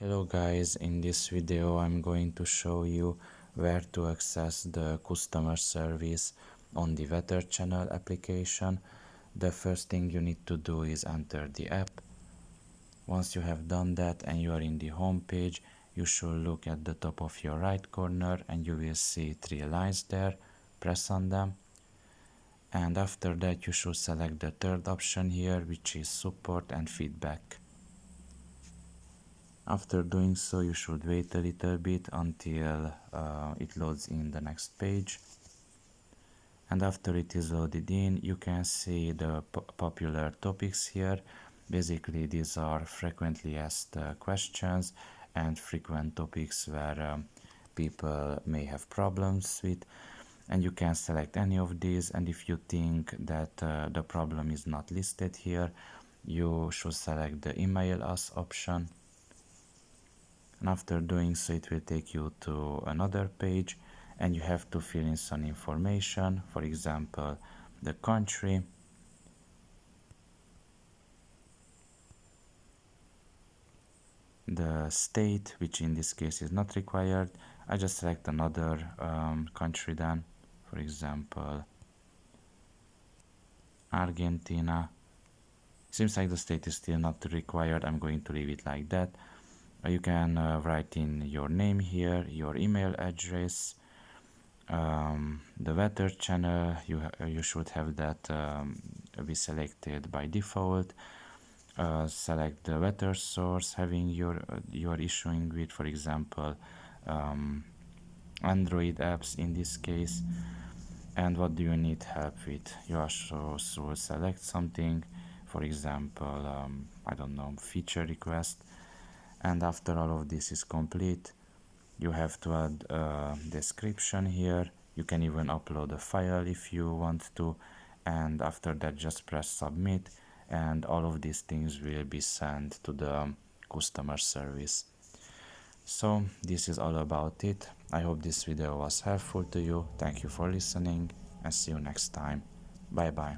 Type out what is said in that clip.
Hello guys, in this video I'm going to show you where to access the customer service on the WeatherChannel application. The first thing you need to do is enter the app. Once you have done that and you are in the home page, you should look at the top of your right corner and you will see three lines there. Press on them. And after that you should select the third option here, which is support and feedback. After doing so, you should wait a little bit until it loads in the next page. And after it is loaded in, you can see the popular topics here. Basically, these are frequently asked questions and frequent topics where people may have problems with. And you can select any of these, and if you think that the problem is not listed here, you should select the email us option. And after doing so, it will take you to another page and you have to fill in some information, for example the country, the state, which in this case is not required. I just select another country then, for example Argentina. Seems like the state is still not required. I'm going to leave it like that. You can write in your name here, your email address, the weather channel. You should have that be selected by default. Select the weather source having you're issuing with, for example Android apps in this case, and what do you need help with. You also should select something, for example I don't know, feature request. And after all of this is complete, you have to add a description here. You can even upload a file if you want to, and after that just press submit and all of these things will be sent to the customer service. So this is all about it. I hope this video was helpful to you. Thank you for listening and see you next time. Bye bye.